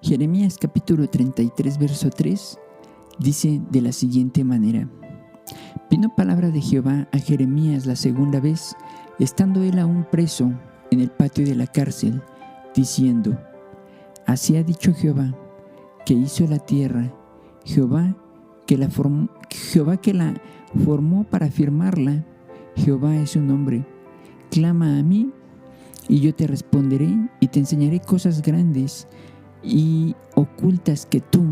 Jeremías capítulo 33 verso 3 dice de la siguiente manera: Vino palabra de Jehová a Jeremías la segunda vez, estando él aún preso en el patio de la cárcel, diciendo: Así ha dicho Jehová, que hizo la tierra, Jehová que la formó para firmarla, Jehová es su nombre. Clama a mí, y yo te responderé, y te enseñaré cosas grandes y ocultas que tú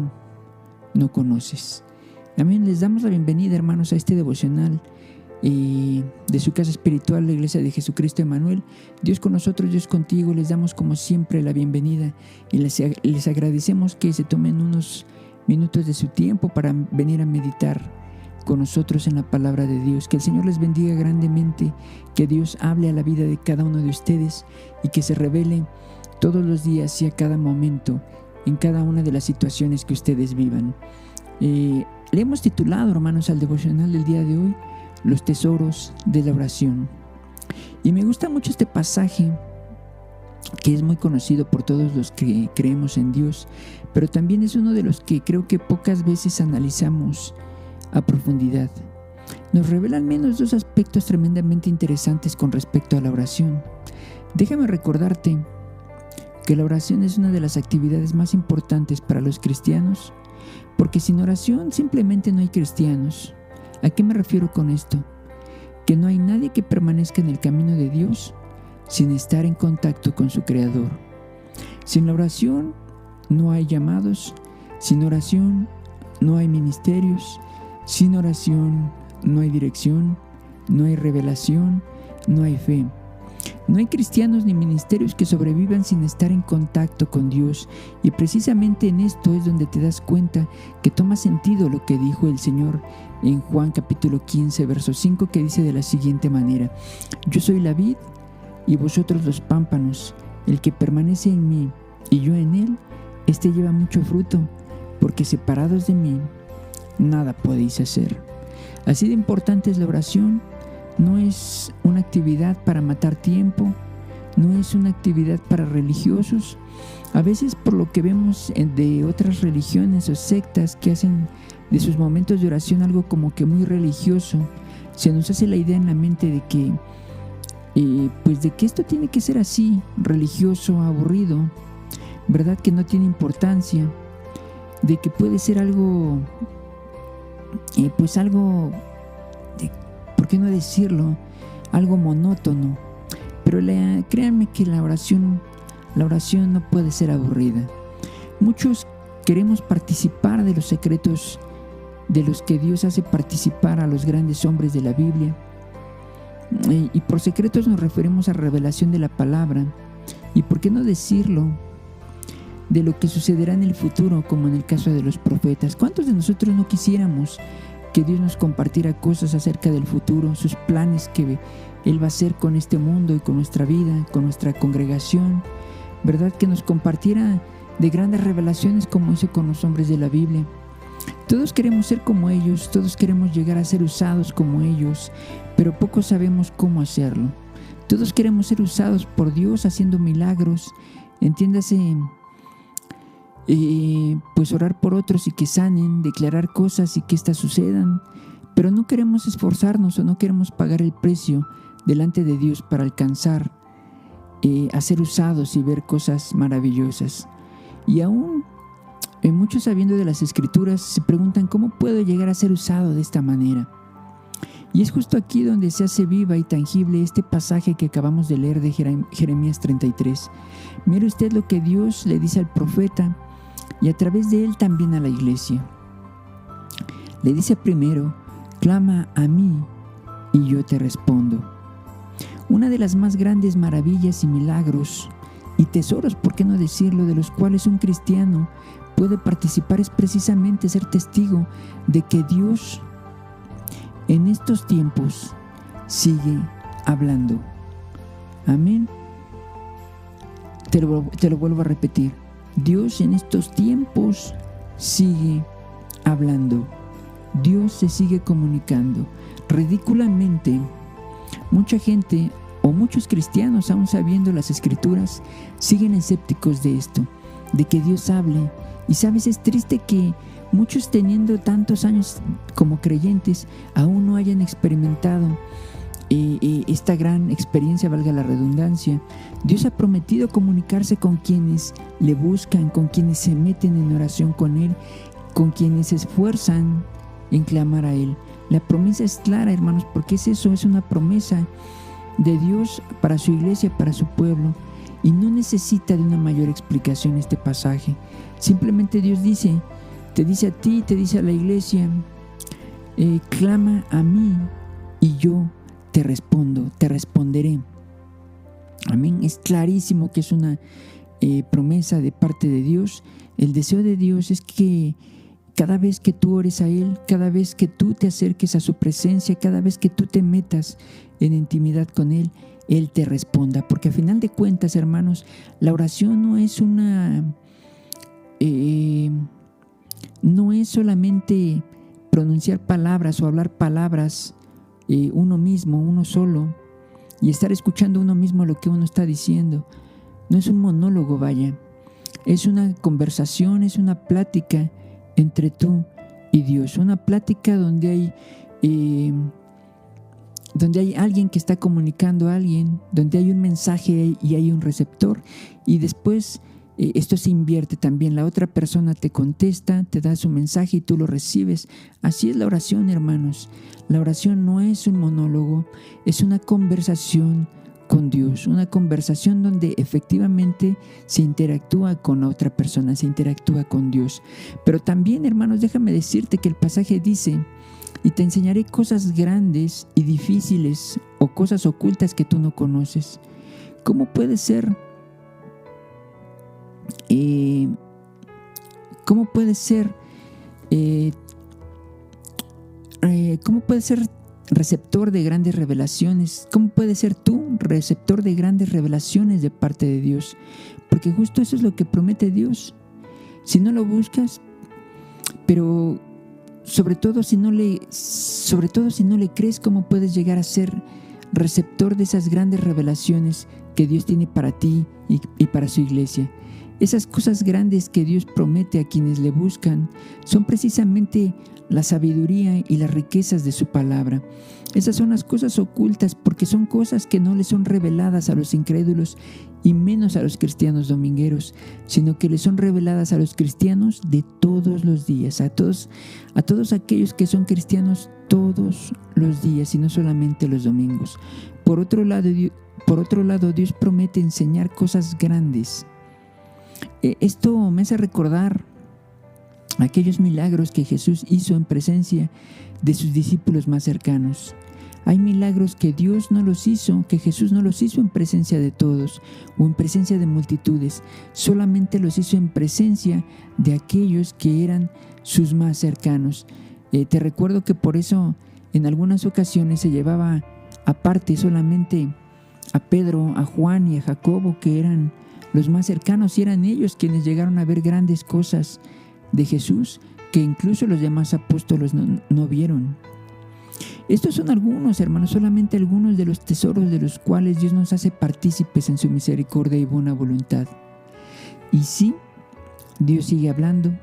no conoces. Amén. Les damos la bienvenida, hermanos, a este devocional de su casa espiritual, la Iglesia de Jesucristo Emmanuel. Dios con nosotros, Dios contigo. Les damos como siempre la bienvenida y les agradecemos que se tomen unos minutos de su tiempo para venir a meditar con nosotros en la palabra de Dios. Que el Señor les bendiga grandemente, que Dios hable a la vida de cada uno de ustedes y que se revele todos los días y a cada momento en cada una de las situaciones que ustedes vivan. Le hemos titulado, hermanos, al devocional del día de hoy, Los tesoros de la oración. Y me gusta mucho este pasaje, que es muy conocido por todos los que creemos en Dios, pero también es uno de los que creo que pocas veces analizamos a profundidad. Nos revela al menos dos aspectos tremendamente interesantes con respecto a la oración. Déjame recordarte que la oración es una de las actividades más importantes para los cristianos, porque sin oración simplemente no hay cristianos. ¿A qué me refiero con esto? Que no hay nadie que permanezca en el camino de Dios sin estar en contacto con su Creador. Sin la oración no hay llamados, sin oración no hay ministerios, sin oración no hay dirección, no hay revelación, no hay fe. No hay cristianos ni ministerios que sobrevivan sin estar en contacto con Dios. Y precisamente en esto es donde te das cuenta que toma sentido lo que dijo el Señor en Juan capítulo 15, verso 5, que dice de la siguiente manera: Yo soy la vid y vosotros los pámpanos. El que permanece en mí y yo en él, éste lleva mucho fruto, porque separados de mí, nada podéis hacer. Así de importante es la oración. No es una actividad para matar tiempo, no es una actividad para religiosos. A veces, por lo que vemos de otras religiones o sectas que hacen de sus momentos de oración algo como que muy religioso, se nos hace la idea en la mente de que de que esto tiene que ser así, religioso, aburrido, verdad que no tiene importancia, de que puede ser algo, ¿por qué no decirlo? Algo monótono. Pero créanme que la oración no puede ser aburrida. Muchos queremos participar de los secretos de los que Dios hace participar a los grandes hombres de la Biblia. Y por secretos nos referimos a revelación de la palabra. Y por qué no decirlo, de lo que sucederá en el futuro, como en el caso de los profetas. ¿Cuántos de nosotros no quisiéramos que Dios nos compartiera cosas acerca del futuro, sus planes que Él va a hacer con este mundo y con nuestra vida, con nuestra congregación? ¿Verdad? Que nos compartiera de grandes revelaciones como hizo con los hombres de la Biblia. Todos queremos ser como ellos, todos queremos llegar a ser usados como ellos, pero pocos sabemos cómo hacerlo. Todos queremos ser usados por Dios haciendo milagros, entiéndase, orar por otros y que sanen, declarar cosas y que éstas sucedan, pero no queremos esforzarnos o no queremos pagar el precio delante de Dios para alcanzar a ser usados y ver cosas maravillosas. Y aún muchos, sabiendo de las Escrituras, se preguntan: ¿cómo puedo llegar a ser usado de esta manera? Y es justo aquí donde se hace viva y tangible este pasaje que acabamos de leer de Jeremías 33. Mire usted lo que Dios le dice al profeta y a través de él también a la iglesia. Le dice primero: clama a mí y yo te respondo. Una de las más grandes maravillas y milagros y tesoros, por qué no decirlo, de los cuales un cristiano puede participar es precisamente ser testigo de que Dios en estos tiempos sigue hablando. Amén. Te lo vuelvo a repetir. Dios en estos tiempos sigue hablando. Dios se sigue comunicando. Ridículamente, mucha gente o muchos cristianos, aún sabiendo las Escrituras, siguen escépticos de esto. de que Dios hable. Y sabes, es triste que muchos, teniendo tantos años como creyentes, aún no hayan experimentado esta gran experiencia, valga la redundancia. Dios ha prometido comunicarse con quienes le buscan, con quienes se meten en oración con Él, con quienes se esfuerzan en clamar a Él. La promesa es clara, hermanos, porque es eso, es una promesa de Dios para su iglesia, para su pueblo, y no necesita de una mayor explicación este pasaje. Simplemente Dios te dice a ti, te dice a la iglesia, clama a mí y yo te respondo, te responderé. Amén. Es clarísimo que es una promesa de parte de Dios. El deseo de Dios es que cada vez que tú ores a Él, cada vez que tú te acerques a su presencia, cada vez que tú te metas en intimidad con Él, Él te responda. Porque a final de cuentas, hermanos, la oración no es no es solamente pronunciar palabras o hablar palabras uno mismo, uno solo, y estar escuchando uno mismo lo que uno está diciendo. No es un monólogo, vaya. Es una conversación, es una plática entre tú y Dios. Una plática donde hay alguien que está comunicando a alguien, donde hay un mensaje y hay un receptor, y después esto se invierte también. La otra persona te contesta, te da su mensaje y tú lo recibes. Así es la oración, hermanos. La oración no es un monólogo, es una conversación con Dios, una conversación donde efectivamente se interactúa con la otra persona, se interactúa con Dios. Pero también, hermanos, déjame decirte que el pasaje dice: y te enseñaré cosas grandes y difíciles, o cosas ocultas que tú no conoces. ¿Cómo puede ser? ¿Cómo puede ser receptor de grandes revelaciones? ¿Cómo puedes ser tú receptor de grandes revelaciones de parte de Dios? Porque justo eso es lo que promete Dios. Si no lo buscas, pero sobre todo si no le crees, ¿cómo puedes llegar a ser receptor de esas grandes revelaciones que Dios tiene para ti y para su iglesia? Esas cosas grandes que Dios promete a quienes le buscan son precisamente la sabiduría y las riquezas de su palabra. Esas son las cosas ocultas, porque son cosas que no les son reveladas a los incrédulos y menos a los cristianos domingueros, sino que les son reveladas a los cristianos de todos los días, a todos aquellos que son cristianos todos los días y no solamente los domingos. Por otro lado, Dios promete enseñar cosas grandes. Esto me hace recordar aquellos milagros que Jesús hizo en presencia de sus discípulos más cercanos. Hay milagros que Dios no los hizo, que Jesús no los hizo en presencia de todos o en presencia de multitudes, solamente los hizo en presencia de aquellos que eran sus más cercanos. Te recuerdo que por eso en algunas ocasiones se llevaba aparte solamente a Pedro, a Juan y a Jacobo, que eran los más cercanos, y eran ellos quienes llegaron a ver grandes cosas de Jesús que incluso los demás apóstoles no vieron. Estos son algunos, hermanos, solamente algunos de los tesoros de los cuales Dios nos hace partícipes en su misericordia y buena voluntad. Y sí, Dios sigue hablando,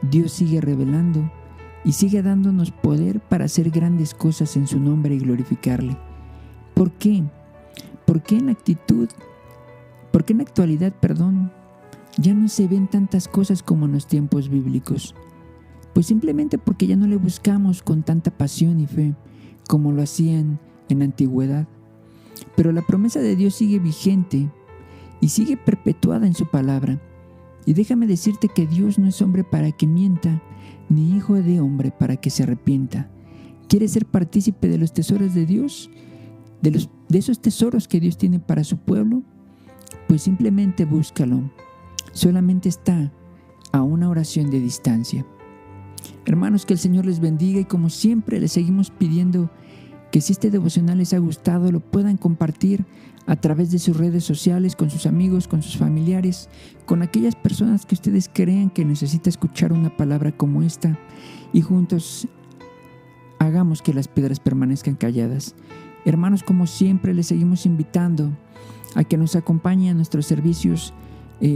Dios sigue revelando y sigue dándonos poder para hacer grandes cosas en su nombre y glorificarle. ¿Por qué? ¿Por qué en la actualidad, ya no se ven tantas cosas como en los tiempos bíblicos? Pues simplemente porque ya no le buscamos con tanta pasión y fe como lo hacían en la antigüedad. Pero la promesa de Dios sigue vigente y sigue perpetuada en su palabra. Y déjame decirte que Dios no es hombre para que mienta, ni hijo de hombre para que se arrepienta. ¿Quieres ser partícipe de los tesoros de Dios? ¿De esos tesoros que Dios tiene para su pueblo? Pues simplemente búscalo. Solamente está a una oración de distancia. Hermanos, que el Señor les bendiga, y como siempre les seguimos pidiendo que si este devocional les ha gustado, lo puedan compartir a través de sus redes sociales, con sus amigos, con sus familiares, con aquellas personas que ustedes crean que necesita escuchar una palabra como esta, y juntos hagamos que las piedras permanezcan calladas. Hermanos, como siempre les seguimos invitando a que nos acompañen a nuestros servicios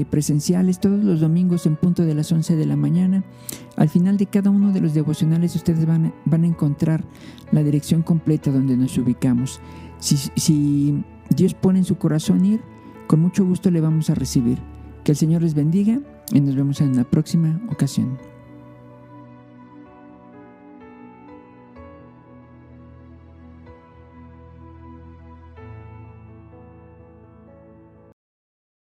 presenciales todos los domingos en punto de las 11 de la mañana. Al final de cada uno de los devocionales ustedes van a encontrar la dirección completa donde nos ubicamos. Si Dios pone en su corazón ir, con mucho gusto le vamos a recibir. Que el Señor les bendiga y nos vemos en la próxima ocasión.